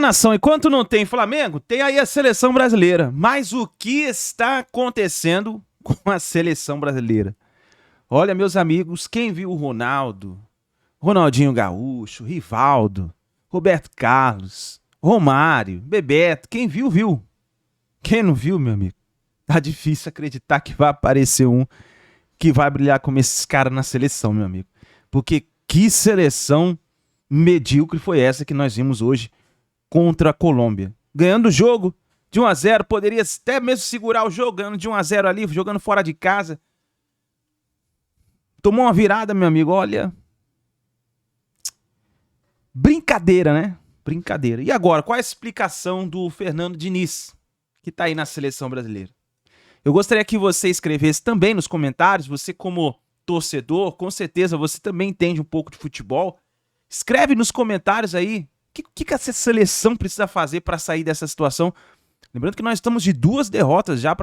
Nação, enquanto não tem Flamengo, tem aí a seleção brasileira. Mas o que está acontecendo com a seleção brasileira? Olha, meus amigos, quem viu o Ronaldo, Ronaldinho Gaúcho, Rivaldo, Roberto Carlos, Romário, Bebeto, quem viu, viu. Quem não viu, meu amigo, tá difícil acreditar que vai aparecer um que vai brilhar como esses caras na seleção, meu amigo. Porque que seleção medíocre foi essa que nós vimos hoje contra a Colômbia. Ganhando o jogo de 1-0, poderia até mesmo segurar o jogo, ganhando de 1-0 ali, jogando fora de casa. Tomou uma virada, meu amigo, olha. Brincadeira, né? Brincadeira. E agora, qual a explicação do Fernando Diniz, que tá aí na seleção brasileira? Eu gostaria que você escrevesse também nos comentários, você como torcedor, com certeza você também entende um pouco de futebol. Escreve nos comentários aí o que essa seleção precisa fazer para sair dessa situação. Lembrando que nós estamos de 2 derrotas já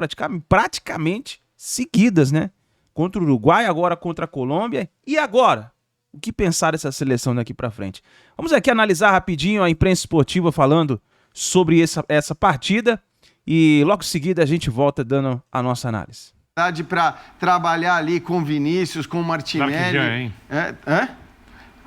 praticamente seguidas, né? Contra o Uruguai, agora contra a Colômbia. E agora? O que pensar dessa seleção daqui para frente? Vamos aqui analisar rapidinho a imprensa esportiva falando sobre essa partida. E logo em seguida a gente volta dando a nossa análise. Para trabalhar ali com Vinícius, com Martinelli.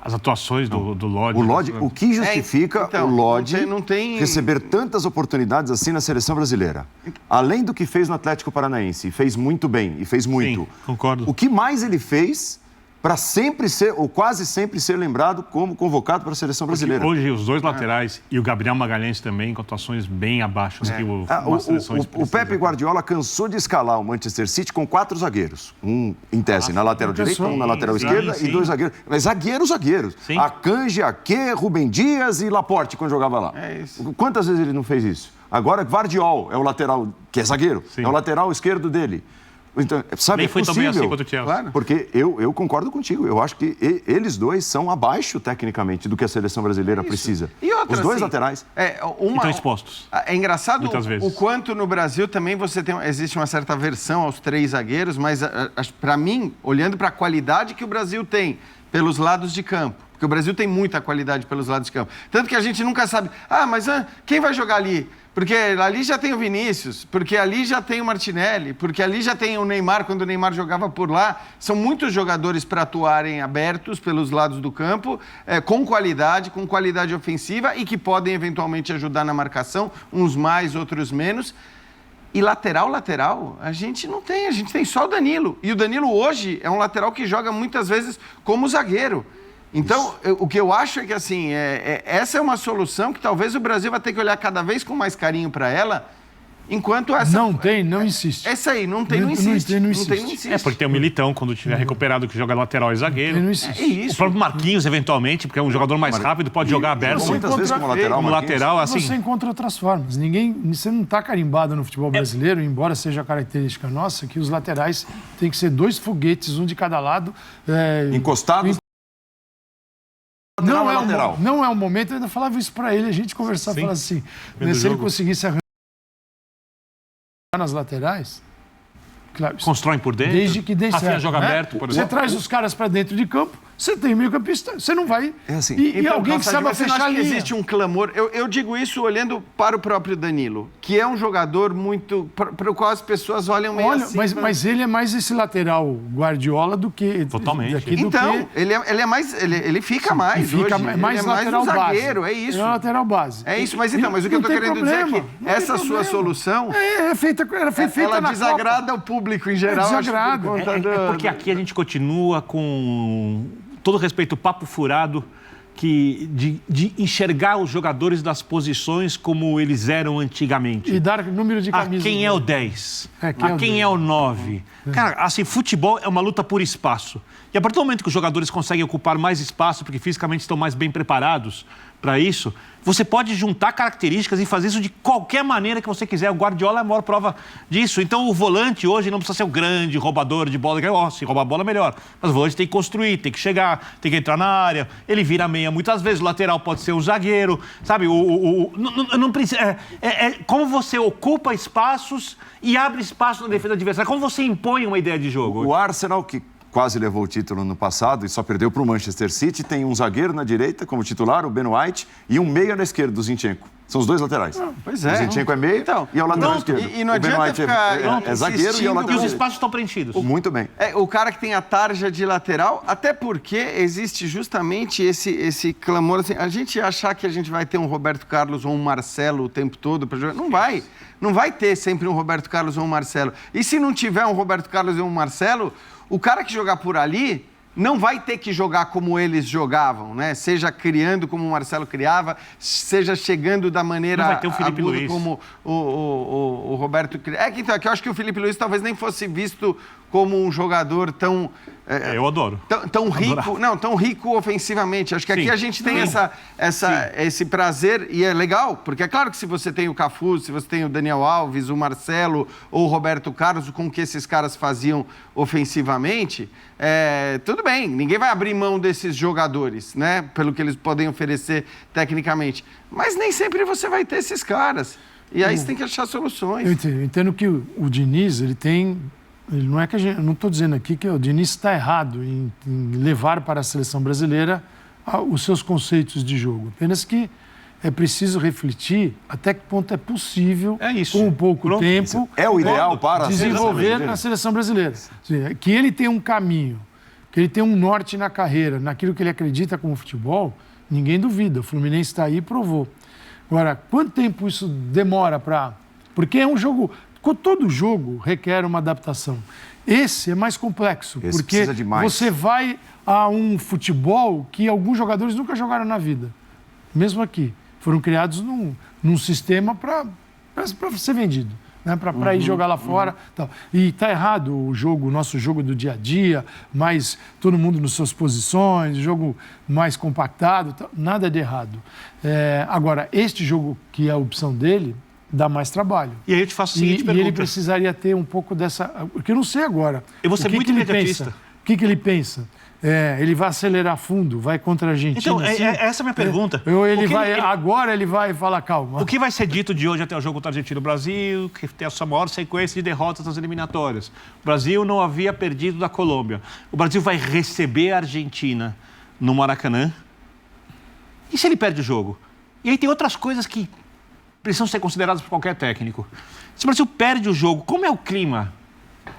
As atuações do Lodge. O Lodge, o que justifica o Lodge não tem... receber tantas oportunidades assim na seleção brasileira? Além do que fez no Atlético Paranaense, fez muito bem e fez muito. Sim, concordo. O que mais ele fez para sempre ser, ou quase sempre ser lembrado como convocado para a seleção brasileira? Porque hoje os dois laterais e o Gabriel Magalhães também com atuações bem abaixo do que uma seleção o Pepe Guardiola cansou de escalar o Manchester City com 4 zagueiros. Um, em tese, na lateral direita, um na lateral esquerda e 2 zagueiros. Mas zagueiros. Sim. Akanji, Ake, Rubem Dias e Laporte, quando jogava lá. É isso. Quantas vezes ele não fez isso? Agora, Gvardiol é o lateral, que é zagueiro, é o lateral esquerdo dele. Então, sabe, nem foi tão bem assim possível, quanto o Chelsea. claro, porque eu concordo contigo. Eu acho que eles dois são abaixo, tecnicamente, do que a seleção brasileira precisa. E outra, os dois assim, laterais. Estão expostos. É engraçado muitas vezes. O quanto no Brasil também existe uma certa aversão aos 3 zagueiros, mas para mim, olhando para a qualidade que o Brasil tem pelos lados de campo, porque o Brasil tem muita qualidade pelos lados de campo, tanto que a gente nunca sabe, mas quem vai jogar ali? Porque ali já tem o Vinícius, porque ali já tem o Martinelli, porque ali já tem o Neymar, quando o Neymar jogava por lá. São muitos jogadores para atuarem abertos pelos lados do campo, com qualidade ofensiva e que podem eventualmente ajudar na marcação, uns mais, outros menos. E lateral, a gente não tem, a gente tem só o Danilo. E o Danilo hoje é um lateral que joga muitas vezes como zagueiro. Então, o que eu acho é que, assim, essa é uma solução que talvez o Brasil vai ter que olhar cada vez com mais carinho para ela, enquanto essa... Não insiste. Essa aí, não insiste. É, porque tem o Militão, quando tiver recuperado, que joga lateral e zagueiro. Não insiste. O próprio Marquinhos, eventualmente, porque é um jogador mais rápido, pode jogar aberto. Muitas vezes como lateral, assim... Você encontra outras formas. Você não está carimbado no futebol brasileiro, embora seja característica nossa, que os laterais têm que ser 2 foguetes, um de cada lado. Encostados. Não é o momento, eu ainda falava isso para ele, a gente conversava, falava assim, se ele conseguisse arranjar nas laterais, claro, constroem por dentro, desde que dê certo, joga aberto, por exemplo. Você traz os caras para dentro de campo, você tem meio-campista, você não vai... assim, e alguém que saiba fechar a linha. Existe um clamor, eu digo isso olhando para o próprio Danilo, que é um jogador muito... para o qual as pessoas olham meio assim. Mas ele é mais esse lateral Guardiola do que... Totalmente. Ele fica mais fica hoje. mais ele é lateral mais um base. zagueiro, é isso. É lateral base. É isso, mas o que eu estou querendo dizer é que essa sua solução... Era feita ela na desagrada Copa. o público em geral. Desagrada. Porque aqui a gente continua com... todo respeito, papo furado, de enxergar os jogadores das posições como eles eram antigamente. E dar número de camisas. Quem é o 10? Quem é o 9? Cara, assim, futebol é uma luta por espaço. E a partir do momento que os jogadores conseguem ocupar mais espaço, porque fisicamente estão mais bem preparados para isso, você pode juntar características e fazer isso de qualquer maneira que você quiser. O Guardiola é a maior prova disso. Então, o volante hoje não precisa ser o grande roubador de bola. Se roubar a bola, melhor. Mas o volante tem que construir, tem que chegar, tem que entrar na área. Ele vira meia muitas vezes. O lateral pode ser um zagueiro. Sabe? Não precisa... como você ocupa espaços e abre espaço na defesa adversária. Como você impõe uma ideia de jogo. O Arsenal, que quase levou o título no passado e só perdeu para o Manchester City. Tem um zagueiro na direita como titular, o Ben White, e um meia na esquerda, do Zinchenko. São os dois laterais. Pois é. O Zinchenko é meia e é o lateral esquerdo. E não o Ben adianta White ficar é zagueiro e é o E lateral os direito. espaços estão preenchidos. Muito bem. O cara que tem a tarja de lateral, até porque existe justamente esse clamor, assim, a gente achar que a gente vai ter um Roberto Carlos ou um Marcelo o tempo todo para jogar, não vai. Não vai ter sempre um Roberto Carlos ou um Marcelo. E se não tiver um Roberto Carlos ou um Marcelo, o cara que jogar por ali não vai ter que jogar como eles jogavam, né? Seja criando como o Marcelo criava, seja chegando da maneira não vai ter o Felipe Luiz. como o Roberto criava. Então, eu acho que o Felipe Luiz talvez nem fosse visto como um jogador tão... eu adoro. Tão rico, tão rico ofensivamente. Acho que aqui a gente tem esse prazer e é legal, porque é claro que se você tem o Cafu, se você tem o Daniel Alves, o Marcelo ou o Roberto Carlos, com o que esses caras faziam ofensivamente, tudo bem, ninguém vai abrir mão desses jogadores, né? Pelo que eles podem oferecer tecnicamente. Mas nem sempre você vai ter esses caras. E aí você tem que achar soluções. Eu entendo que o Diniz, ele não é que eu não estou dizendo aqui que o Diniz está errado em levar para a seleção brasileira os seus conceitos de jogo. Apenas que é preciso refletir até que ponto é possível, com pouco tempo, é o ideal para desenvolver na seleção brasileira. Que ele tem um caminho, que ele tem um norte na carreira, naquilo que ele acredita como futebol, ninguém duvida. O Fluminense está aí e provou. Agora, quanto tempo isso demora para... Porque é um jogo... Todo jogo requer uma adaptação. Esse é mais complexo, porque você vai a um futebol que alguns jogadores nunca jogaram na vida. Mesmo aqui. Foram criados num sistema para ser vendido, né? Para ir jogar lá fora. Tal. E está errado o nosso jogo do dia a dia, mais todo mundo nas suas posições, jogo mais compactado, tal. Nada de errado. Agora, este jogo que é a opção dele, dá mais trabalho. E aí eu te faço a seguinte pergunta. E ele precisaria ter um pouco dessa... Porque eu não sei agora. Eu vou ser muito imediatista. O que ele pensa? Ele vai acelerar fundo, vai contra a Argentina. Então, essa é a minha pergunta. Ou agora ele vai falar, calma. O que vai ser dito de hoje até o jogo contra a Argentina? O Brasil, que tem a sua maior sequência de derrotas nas eliminatórias. O Brasil não havia perdido da Colômbia. O Brasil vai receber a Argentina no Maracanã. E se ele perde o jogo? E aí tem outras coisas que precisam ser consideradas por qualquer técnico. Se o Brasil perde o jogo, como é o clima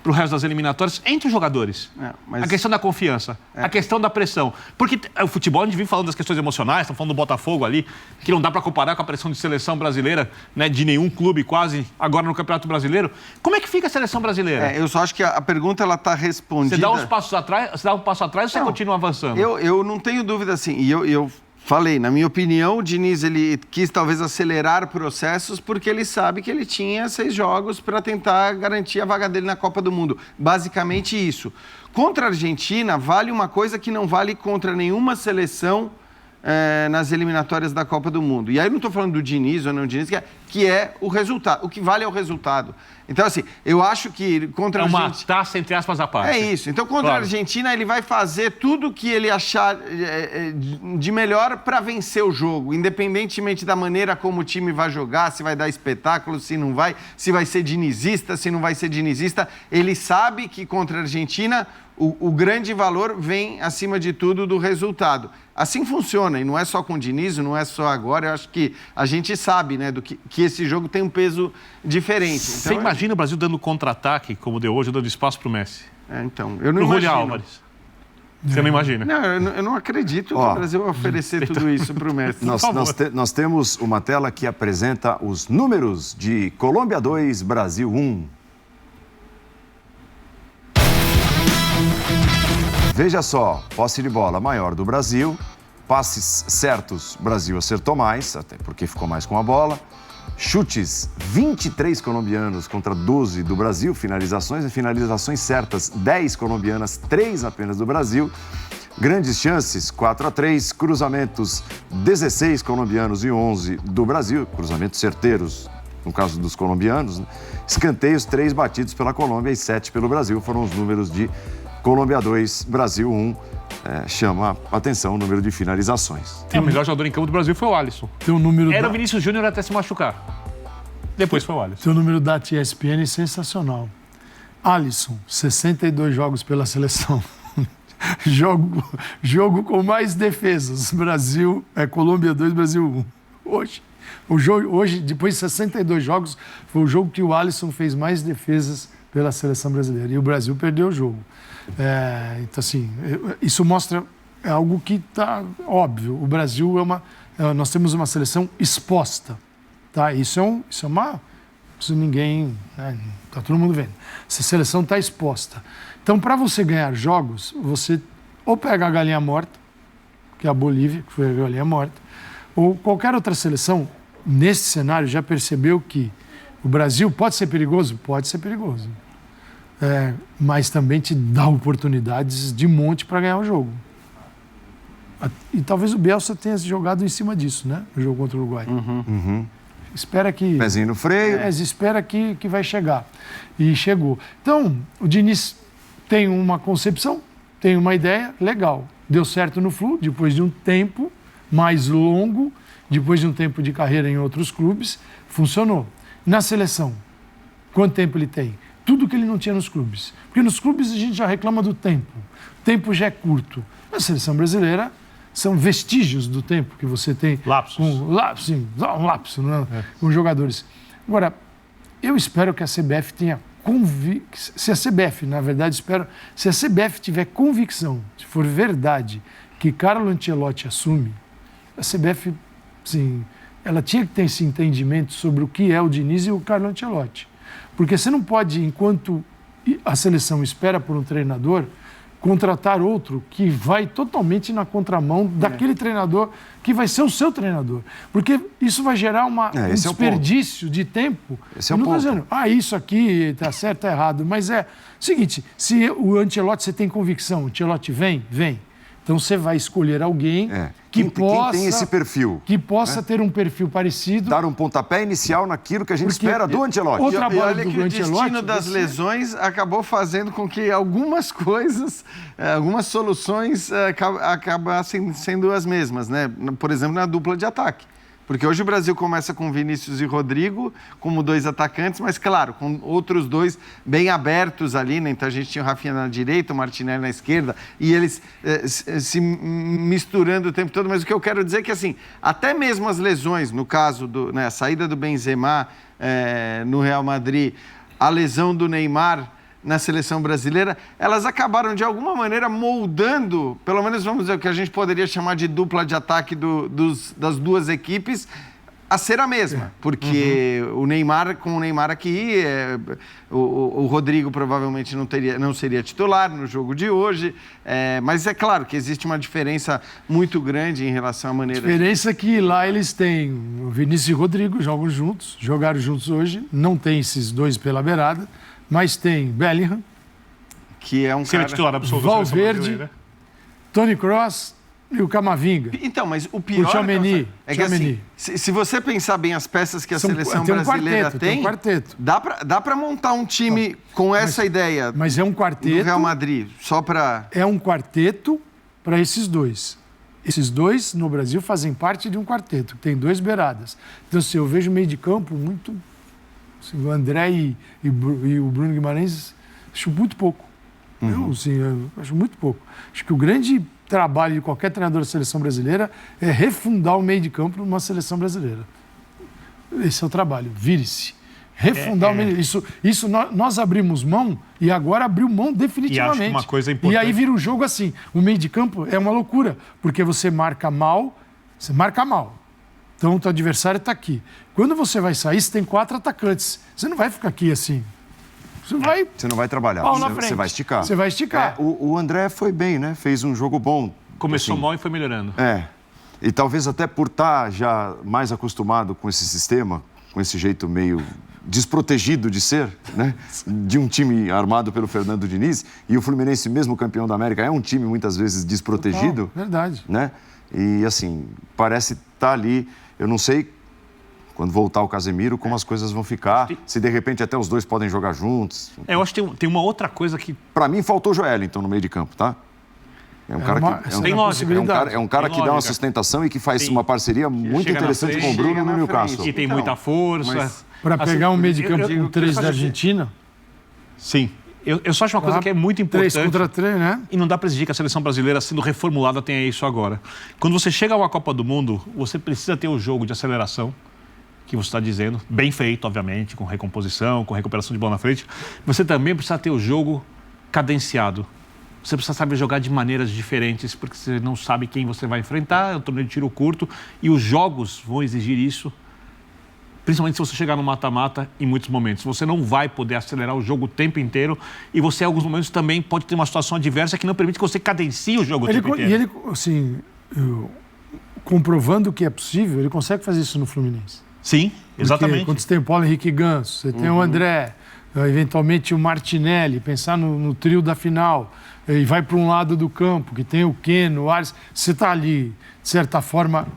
para o resto das eliminatórias entre os jogadores? A questão da confiança, a questão da pressão. Porque o futebol, a gente vive falando das questões emocionais, estamos falando do Botafogo ali, que não dá para comparar com a pressão de seleção brasileira, né, de nenhum clube quase agora no Campeonato Brasileiro. Como é que fica a seleção brasileira? Eu só acho que a pergunta está respondida... Você dá um passo atrás ou você continua avançando? Eu não tenho dúvida assim, e eu falei, na minha opinião, o Diniz ele quis talvez acelerar processos porque ele sabe que ele tinha 6 jogos para tentar garantir a vaga dele na Copa do Mundo. Basicamente isso. Contra a Argentina, vale uma coisa que não vale contra nenhuma seleção nas eliminatórias da Copa do Mundo. E aí eu não estou falando do Diniz ou não Diniz, que é o resultado. O que vale é o resultado. Então, assim, eu acho que contra a Argentina... É uma taça, entre aspas, à parte. É isso. Então, contra a Argentina, ele vai fazer tudo o que ele achar de melhor para vencer o jogo, independentemente da maneira como o time vai jogar, se vai dar espetáculo, se não vai, se vai ser dinizista, se não vai ser dinizista. Ele sabe que contra a Argentina o grande valor vem, acima de tudo, do resultado. Assim funciona, e não é só com o Diniz, não é só agora. Eu acho que a gente sabe, né, que esse jogo tem um peso diferente. Você imagina o Brasil dando contra-ataque, como deu hoje, dando espaço para o Messi? Então, eu não imagino. Julio Álvares. Você não imagina? Não, eu não acredito que o Brasil vai oferecer tudo isso para o Messi. Nós temos uma tela que apresenta os números de Colômbia 2, Brasil 1. Veja só, posse de bola maior do Brasil, passes certos, Brasil acertou mais, até porque ficou mais com a bola. Chutes, 23 colombianos contra 12 do Brasil, finalizações certas, 10 colombianas, 3 apenas do Brasil. Grandes chances, 4-3, cruzamentos, 16 colombianos e 11 do Brasil, cruzamentos certeiros, no caso dos colombianos, né? Escanteios, 3 batidos pela Colômbia e 7 pelo Brasil, foram os números de Colômbia 2, Brasil 1, chama a atenção o número de finalizações. O melhor jogador em campo do Brasil foi o Alisson. Tem um número Era o Vinícius Júnior até se machucar. Depois foi o Alisson. Tem o número da ESPN sensacional. Alisson, 62 jogos pela seleção. jogo com mais defesas. Colômbia 2, Brasil 1. Hoje, depois de 62 jogos, foi o jogo que o Alisson fez mais defesas pela seleção brasileira. E o Brasil perdeu o jogo. Então, assim, isso mostra algo que está óbvio. O Brasil nós temos uma seleção exposta. Tá? Isso ninguém... Está todo mundo vendo. Essa seleção está exposta. Então, para você ganhar jogos, você ou pega a galinha morta, que é a Bolívia, que foi a galinha morta, ou qualquer outra seleção, nesse cenário, já percebeu que o Brasil pode ser perigoso? Pode ser perigoso. Mas também te dá oportunidades de monte para ganhar o jogo. E talvez o Bielsa tenha jogado em cima disso, né? No jogo contra o Uruguai. Espera que... Pezinho no freio. Espera que vai chegar. E chegou. Então, o Diniz tem uma concepção, tem uma ideia, legal. Deu certo no Flu, depois de um tempo mais longo, depois de um tempo de carreira em outros clubes, funcionou. Na seleção, quanto tempo ele tem? Tudo que ele não tinha nos clubes. Porque nos clubes a gente já reclama do tempo. O tempo já é curto. Na seleção brasileira, são vestígios do tempo que você tem. Lapsos. Um lapso, né? Com jogadores. Agora, eu espero que a CBF tenha se a CBF, na verdade, se a CBF tiver convicção, se for verdade, que Carlo Ancelotti assume, a CBF, sim, ela tinha que ter esse entendimento sobre o que é o Diniz e o Carlo Ancelotti. Porque você não pode, enquanto a seleção espera por um treinador, contratar outro que vai totalmente na contramão daquele treinador que vai ser o seu treinador. Porque isso vai gerar um desperdício de tempo. Esse é o não ponto. estou dizendo, isso aqui está certo, está errado. Mas é o seguinte, se o Ancelotti, você tem convicção, o Ancelotti vem. Então você vai escolher alguém quem tem esse perfil. Que possa ter um perfil parecido. Dar um pontapé inicial naquilo que a gente espera do Ancelotti. E olha que o destino das lesões acabou fazendo com que algumas coisas, algumas soluções acabassem sendo as mesmas, né? Por exemplo, na dupla de ataque. Porque hoje o Brasil começa com Vinícius e Rodrigo como 2 atacantes, mas claro, com outros 2 bem abertos ali, né? Então a gente tinha o Rafinha na direita, o Martinelli na esquerda, e eles se misturando o tempo todo. Mas o que eu quero dizer é que, assim, até mesmo as lesões, no caso a saída do Benzema no Real Madrid, a lesão do Neymar na seleção brasileira, elas acabaram de alguma maneira moldando, pelo menos vamos dizer, o que a gente poderia chamar de dupla de ataque das duas equipes, a ser a mesma. Porque o Neymar, com o Neymar aqui, o Rodrigo provavelmente não seria titular no jogo de hoje, mas é claro que existe uma diferença muito grande em relação à maneira... A diferença é que lá eles têm o Vinícius e o Rodrigo, jogaram juntos hoje, não tem esses 2 pela beirada, mas tem Bellingham, que é um cara... titular absoluto, Valverde, Toni Kroos e o Camavinga. Então, mas o pior é que assim, se você pensar bem as peças que a seleção brasileira tem, um quarteto. Dá para montar um time com essa ideia. Mas é um quarteto. Do Real Madrid, só para... É um quarteto para esses 2. Esses 2 no Brasil fazem parte de um quarteto, que tem 2 beiradas. Então, assim, eu vejo o meio de campo muito... O André e o Bruno Guimarães, acho muito pouco. Eu acho muito pouco. Acho que o grande trabalho de qualquer treinador da seleção brasileira é refundar o meio de campo numa seleção brasileira. Esse é o trabalho, vire-se. Refundar o meio. Isso nós abrimos mão e agora abriu mão definitivamente. E acho uma coisa importante. E aí vira um jogo assim. O meio de campo é uma loucura, porque você marca mal. Então, o teu adversário está aqui. Quando você vai sair, você tem 4 atacantes. Você não vai ficar aqui assim. Você não vai trabalhar, você vai esticar. Você vai esticar. O André foi bem, né? Fez um jogo bom. Começou mal e foi melhorando. E talvez até por estar já mais acostumado com esse sistema, com esse jeito meio desprotegido de ser, né? De um time armado pelo Fernando Diniz. E o Fluminense, mesmo campeão da América, é um time muitas vezes desprotegido. Verdade. Né? E assim, parece estar ali... Eu não sei, quando voltar o Casemiro, como as coisas vão ficar. Se de repente até os 2 podem jogar juntos. Eu acho que tem uma outra coisa que... Para mim, faltou o Joelinton no meio de campo, tá? É um cara que... Tem lógica. É um cara que dá uma sustentação e que faz uma parceria muito interessante com o Bruno no Newcastle. Que tem muita força. Para pegar um meio de campo com 3 da Argentina... Sim. Eu só acho uma coisa que é muito importante. 3-3, né? E não dá para exigir que a seleção brasileira, sendo reformulada, tenha isso agora. Quando você chega a uma Copa do Mundo, você precisa ter o jogo de aceleração, que você está dizendo, bem feito, obviamente, com recomposição, com recuperação de bola na frente. Você também precisa ter o jogo cadenciado. Você precisa saber jogar de maneiras diferentes, porque você não sabe quem você vai enfrentar, é um torneio de tiro curto, e os jogos vão exigir isso. Principalmente se você chegar no mata-mata em muitos momentos. Você não vai poder acelerar o jogo o tempo inteiro e você, em alguns momentos, também pode ter uma situação adversa que não permite que você cadencie o jogo o tempo inteiro. E ele, assim, comprovando que é possível, ele consegue fazer isso no Fluminense. Sim, exatamente. Porque quando você tem o Paulo Henrique Ganso, você tem o André, eventualmente o Martinelli, pensar no trio da final, e vai para um lado do campo, que tem o Keno, o Ares, você está ali, de certa forma,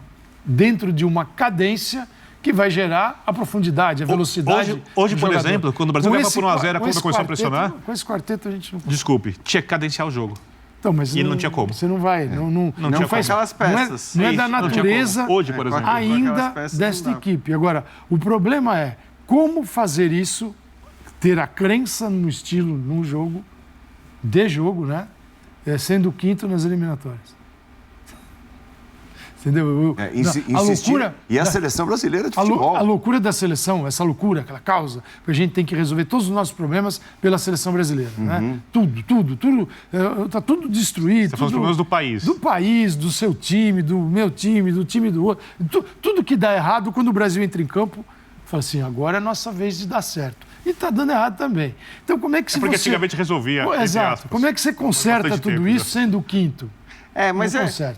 dentro de uma cadência que vai gerar a profundidade, a velocidade. Hoje por exemplo, quando o Brasil leva por 1-0, quando começou a pressionar... Com esse quarteto a gente não... Desculpe, tinha que cadenciar o jogo. Então, mas e não tinha como. Você não vai... Não faz aquelas peças. Não é da natureza hoje, por exemplo, ainda desta equipe. Agora, o problema é como fazer isso, ter a crença no estilo, num jogo, né? Sendo o quinto nas eliminatórias. Entendeu? A loucura, e a seleção brasileira de futebol. A loucura da seleção, essa loucura, aquela causa, que a gente tem que resolver todos os nossos problemas pela seleção brasileira. Né? Tudo. Está tudo destruído. Você fala os problemas do país. Do país, do seu time, do meu time, do time do outro. Tudo que dá errado, quando o Brasil entra em campo, fala assim, agora é a nossa vez de dar certo. E está dando errado também. Então, como é que porque antigamente resolvia. Exato. Como é que você conserta tudo isso sendo o quinto?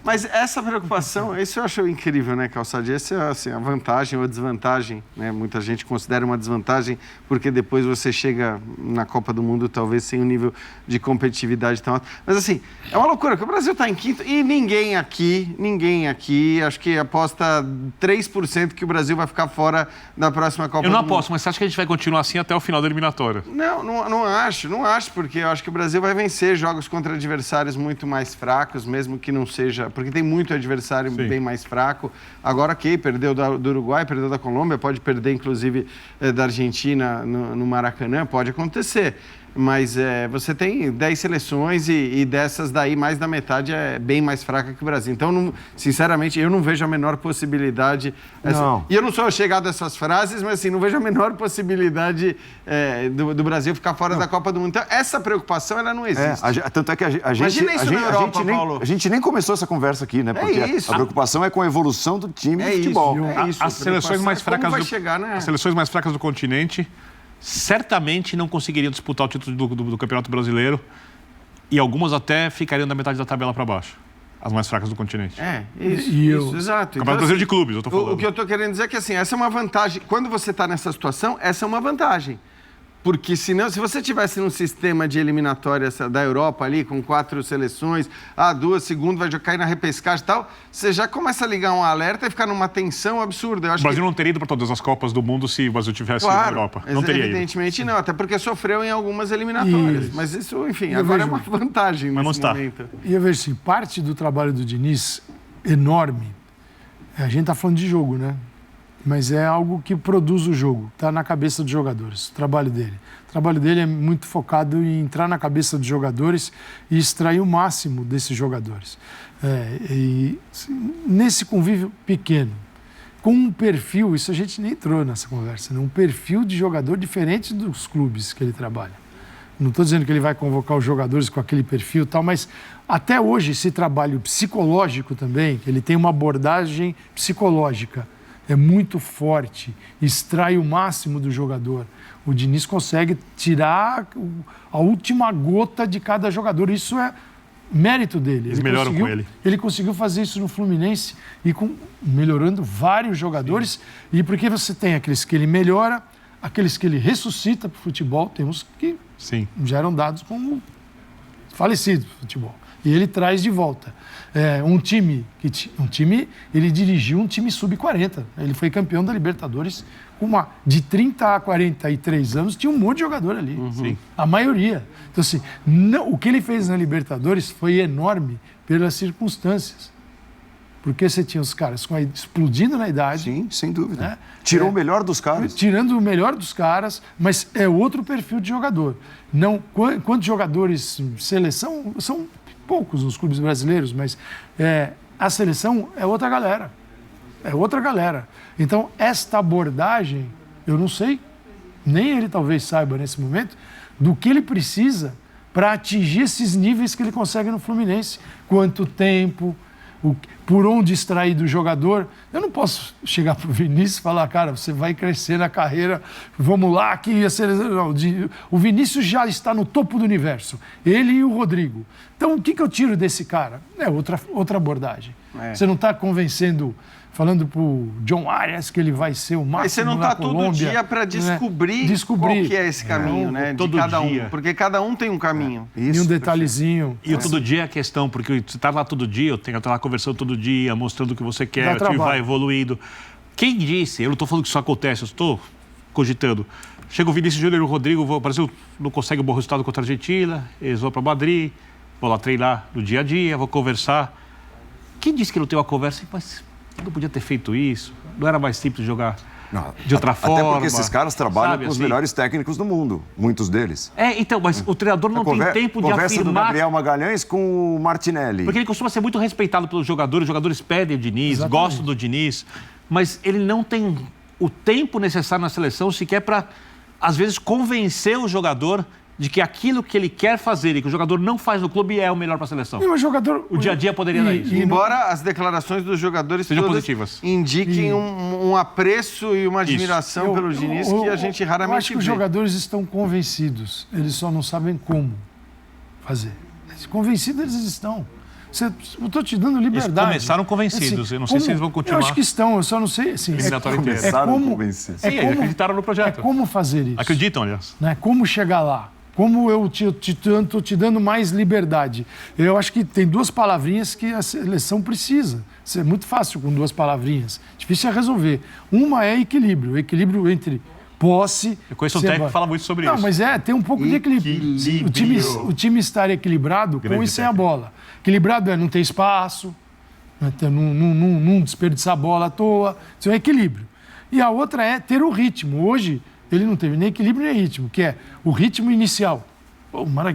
Mas essa preocupação, isso eu acho incrível, né, Calçade? Essa é assim, a vantagem ou a desvantagem, né? Muita gente considera uma desvantagem porque depois você chega na Copa do Mundo talvez sem um nível de competitividade tão alto. Mas assim, é uma loucura, porque o Brasil está em quinto e ninguém aqui, acho que aposta 3% que o Brasil vai ficar fora da próxima Copa do Mundo. Eu não aposto, mas você acha que a gente vai continuar assim até o final da eliminatória? Não acho, porque eu acho que o Brasil vai vencer jogos contra adversários muito mais fracos, mesmo que não seja... Porque tem muito adversário bem mais fraco. Agora, perdeu do Uruguai, perdeu da Colômbia, pode perder, inclusive, da Argentina no Maracanã, pode acontecer. Mas você tem 10 seleções e dessas daí, mais da metade é bem mais fraca que o Brasil. Então, sinceramente, eu não vejo a menor possibilidade... E eu não sou chegado a essas frases, mas assim, não vejo a menor possibilidade do Brasil ficar fora da Copa do Mundo. Então, essa preocupação, ela não existe. Tanto é que a gente nem começou essa conversa aqui, né? Porque a preocupação é com a evolução do time de futebol. As seleções mais fracas do continente... certamente não conseguiriam disputar o título do Campeonato Brasileiro e algumas até ficariam da metade da tabela para baixo. As mais fracas do continente. Isso, exato. Campeonato Brasileiro de clubes, eu tô falando. O que eu tô querendo dizer é que assim, essa é uma vantagem. Quando você está nessa situação, essa é uma vantagem. Porque senão, se você tivesse num sistema de eliminatória da Europa ali, com 4 seleções, 2, segundo, vai cair na repescagem e tal, você já começa a ligar um alerta e ficar numa tensão absurda. Eu acho o Brasil não teria ido para todas as Copas do Mundo se o Brasil tivesse ido na Europa. Não teria evidentemente não, até porque sofreu em algumas eliminatórias. Mas isso, enfim, agora é uma vantagem nesse momento. E eu vejo assim, parte do trabalho do Diniz, enorme, a gente está falando de jogo, né? Mas é algo que produz o jogo, está na cabeça dos jogadores, o trabalho dele. O trabalho dele é muito focado em entrar na cabeça dos jogadores e extrair o máximo desses jogadores. Nesse convívio pequeno, com um perfil, isso a gente nem entrou nessa conversa, né? Um perfil de jogador diferente dos clubes que ele trabalha. Não estou dizendo que ele vai convocar os jogadores com aquele perfil e tal, mas até hoje esse trabalho psicológico também, que ele tem uma abordagem psicológica, é muito forte, extrai o máximo do jogador. O Diniz consegue tirar a última gota de cada jogador. Isso é mérito dele. Eles melhoram com ele. Ele conseguiu fazer isso no Fluminense e melhorando vários jogadores. Sim. E porque você tem aqueles que ele melhora, aqueles que ele ressuscita para o futebol, tem uns que já eram dados como falecidos para o futebol. E ele traz de volta. Ele dirigiu um time sub-40. Ele foi campeão da Libertadores de 30 a 43 anos, tinha um monte de jogador ali. A maioria. Então, assim, o que ele fez na Libertadores foi enorme pelas circunstâncias. Porque você tinha os caras explodindo na idade. Sim, sem dúvida. Né? Tirou o melhor dos caras. Tirando o melhor dos caras, mas é outro perfil de jogador. Não, quantos jogadores seleção, são poucos nos clubes brasileiros, mas a seleção é outra galera. É outra galera. Então, esta abordagem, eu não sei, nem ele talvez saiba nesse momento, do que ele precisa para atingir esses níveis que ele consegue no Fluminense. Quanto tempo, por onde extrair do jogador. Eu não posso chegar para o Vinícius e falar, cara, você vai crescer na carreira, vamos lá, que a seleção... Não, o Vinícius já está no topo do universo, ele e o Rodrigo. Então, o que eu tiro desse cara? É outra abordagem. Você não está convencendo... Falando para o John Arias que ele vai ser o máximo. Mas você não está todo dia para descobrir qual que é esse caminho, né? Todo de cada dia. um. Porque cada um tem um caminho. E um detalhezinho. E o todo dia é a questão, porque você está lá todo dia, eu tenho que estar lá conversando todo dia, mostrando o que você quer, o time vai evoluindo. Quem disse? Eu não estou falando que isso acontece, eu estou cogitando. Chega o Vinícius Júnior e o Rodrigo, o Brasil não consegue um bom resultado contra a Argentina, eles vão para Madrid, vou lá treinar no dia a dia, vou conversar. Quem disse que não tem uma conversa? Mas não podia ter feito isso, não era mais simples jogar de outra forma. Até porque esses caras trabalham com os melhores técnicos do mundo, muitos deles. Então, mas o treinador não tem tempo de conversa afirmar... do Gabriel Magalhães com o Martinelli. Porque ele costuma ser muito respeitado pelos jogadores, os jogadores pedem o Diniz, gostam do Diniz, mas ele não tem o tempo necessário na seleção sequer para, às vezes, convencer o jogador de que aquilo que ele quer fazer e que o jogador não faz no clube é o melhor para a seleção. O dia a dia poderia dar isso. Embora as declarações dos jogadores sejam positivas, indiquem um apreço e uma admiração pelo Diniz que a gente raramente vê. Eu acho que os jogadores estão convencidos, eles só não sabem como fazer. Convencidos eles estão. Eu estou te dando liberdade. Eles começaram convencidos, assim, eu não sei se eles vão continuar. Eu acho que estão, eu só não sei. Assim, convencidos. Sim, acreditaram no projeto. É como fazer isso. Acreditam, aliás. Né? Como chegar lá. Como eu estou te dando mais liberdade. Eu acho que tem duas palavrinhas que a seleção precisa. Isso é muito fácil com duas palavrinhas. Difícil é resolver. Uma é equilíbrio. Equilíbrio entre posse... Eu conheço um técnico que fala muito sobre isso. Não, mas tem um pouco de equilíbrio. O time estar equilibrado com e sem a bola. Equilibrado é não ter espaço, não desperdiçar a bola à toa. Isso é equilíbrio. E a outra é ter o ritmo. Hoje... Ele não teve nem equilíbrio nem ritmo, que é o ritmo inicial.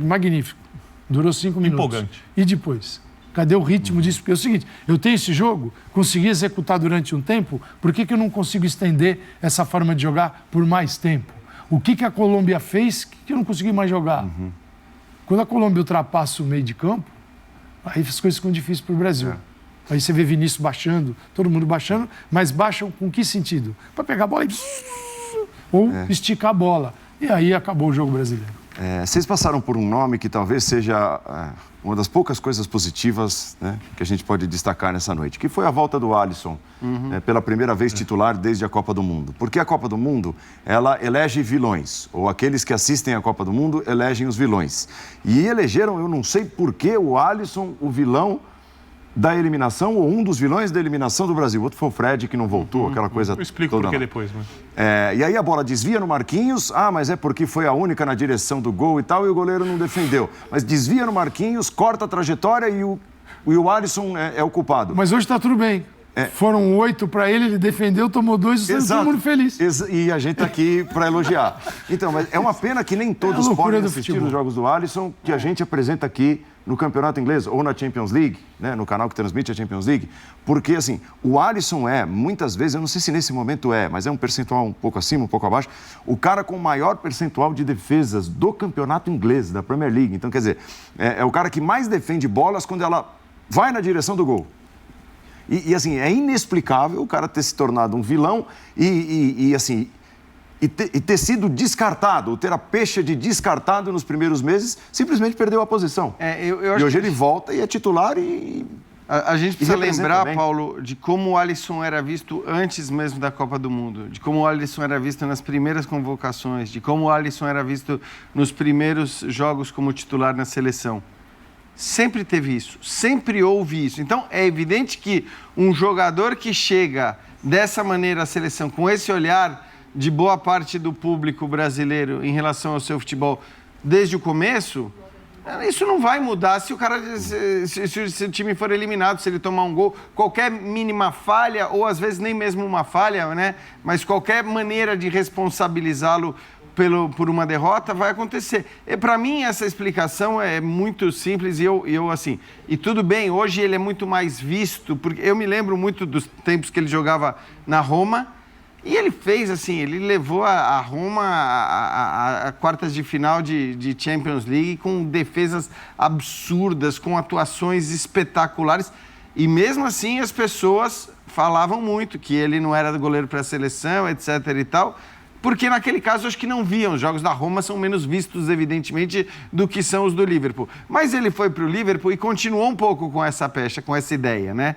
Magnífico. Durou 5 minutos. Empolgante. E depois? Cadê o ritmo disso? Porque é o seguinte, eu tenho esse jogo, consegui executar durante um tempo, por que eu não consigo estender essa forma de jogar por mais tempo? O que a Colômbia fez que eu não consegui mais jogar? Quando a Colômbia ultrapassa o meio de campo, aí as coisas ficam difíceis para o Brasil. Aí você vê Vinícius baixando, todo mundo baixando, mas baixam com que sentido? Para pegar a bola e... ou esticar a bola. E aí acabou o jogo brasileiro. Vocês passaram por um nome que talvez seja uma das poucas coisas positivas, né, que a gente pode destacar nessa noite, que foi a volta do Alisson, pela primeira vez titular desde a Copa do Mundo. Porque a Copa do Mundo, ela elege vilões, ou aqueles que assistem à Copa do Mundo elegem os vilões. E elegeram, eu não sei por que, o Alisson, o vilão da eliminação, ou um dos vilões da eliminação do Brasil. O outro foi o Fred, que não voltou, aquela coisa toda. Eu explico por que depois. Mas... E aí a bola desvia no Marquinhos, mas é porque foi a única na direção do gol e tal, e o goleiro não defendeu. Mas desvia no Marquinhos, corta a trajetória e o Alisson é o culpado. Mas hoje está tudo bem. Foram 8 para ele defendeu, tomou 2 e todo mundo feliz. E a gente está aqui para elogiar. Então, mas é uma pena que nem todos podem assistir os jogos do Alisson, que a gente apresenta aqui no Campeonato Inglês ou na Champions League, né, no canal que transmite a Champions League, porque, assim, o Alisson muitas vezes, eu não sei se nesse momento mas é um percentual um pouco acima, um pouco abaixo, o cara com o maior percentual de defesas do Campeonato Inglês, da Premier League. Então, quer dizer, é o cara que mais defende bolas quando ela vai na direção do gol. E assim, é inexplicável o cara ter se tornado um vilão e ter sido descartado, ter a pecha de descartado nos primeiros meses, simplesmente perdeu a posição. E hoje ele volta e é titular e... A gente precisa lembrar, Paulo, de como o Alisson era visto antes mesmo da Copa do Mundo, de como o Alisson era visto nas primeiras convocações, de como o Alisson era visto nos primeiros jogos como titular na seleção. Sempre teve isso, sempre houve isso. Então, é evidente que um jogador que chega dessa maneira à seleção, com esse olhar de boa parte do público brasileiro em relação ao seu futebol desde o começo, Isso não vai mudar se o cara, se o time for eliminado, se ele tomar um gol, qualquer mínima falha, ou às vezes nem mesmo uma falha, né? Mas qualquer maneira de responsabilizá-lo por uma derrota vai acontecer. Para mim, essa explicação é muito simples e eu assim... E tudo bem, hoje ele é muito mais visto, porque eu me lembro muito dos tempos que ele jogava na Roma, e ele fez assim, ele levou a Roma a quartas de final de Champions League com defesas absurdas, com atuações espetaculares. E mesmo assim as pessoas falavam muito que ele não era goleiro para a seleção, etc. e tal, porque naquele caso acho que não viam. Os jogos da Roma são menos vistos, evidentemente, do que são os do Liverpool. Mas ele foi para o Liverpool e continuou um pouco com essa pecha, com essa ideia, né?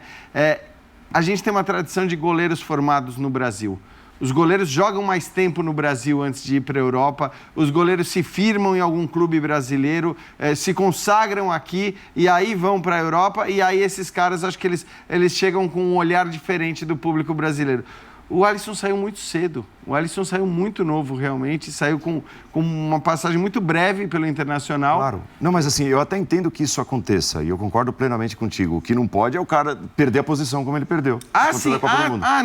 A gente tem uma tradição de goleiros formados no Brasil. Os goleiros jogam mais tempo no Brasil antes de ir para a Europa, os goleiros se firmam em algum clube brasileiro, se consagram aqui e aí vão para a Europa, e aí esses caras, acho que eles chegam com um olhar diferente do público brasileiro. O Alisson saiu muito cedo, o Alisson saiu muito novo realmente, saiu com uma passagem muito breve pelo Internacional. Claro. Não, mas assim, eu até entendo que isso aconteça e eu concordo plenamente contigo. O que não pode é o cara perder a posição como ele perdeu. Sim.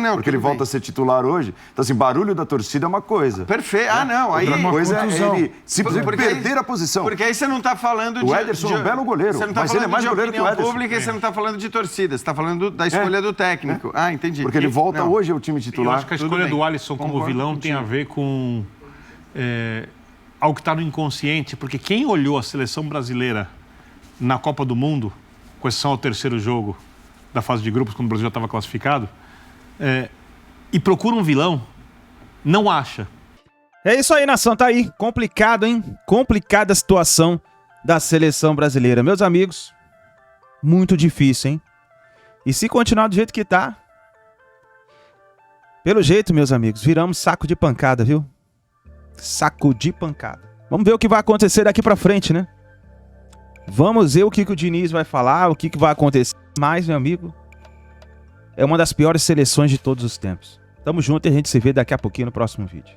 Não. Porque ele volta a ser titular hoje. Então assim, barulho da torcida é uma coisa. Perfeito. Não. Aí outra coisa é ele simplesmente perder a posição. Porque aí você não está falando de... O Ederson é um belo goleiro, mas ele é mais goleiro que o Ederson. Pública, você não está falando de torcida, você está falando da escolha do técnico. Entendi. Porque ele volta hoje ao time titular. Eu acho que a escolha do Alisson como vilão tem a ver com algo que está no inconsciente, porque quem olhou a seleção brasileira na Copa do Mundo, com exceção ao terceiro jogo da fase de grupos, quando o Brasil já estava classificado, e procura um vilão, não acha. É isso aí, nação, tá aí. Complicado, hein? Complicada a situação da seleção brasileira. Meus amigos, muito difícil, hein? E se continuar do jeito que tá, pelo jeito, meus amigos, viramos saco de pancada, viu? Saco de pancada. Vamos ver o que vai acontecer daqui pra frente, né? Vamos ver o que o Diniz vai falar, o que vai acontecer. Mas, meu amigo, é uma das piores seleções de todos os tempos. Tamo junto e a gente se vê daqui a pouquinho no próximo vídeo.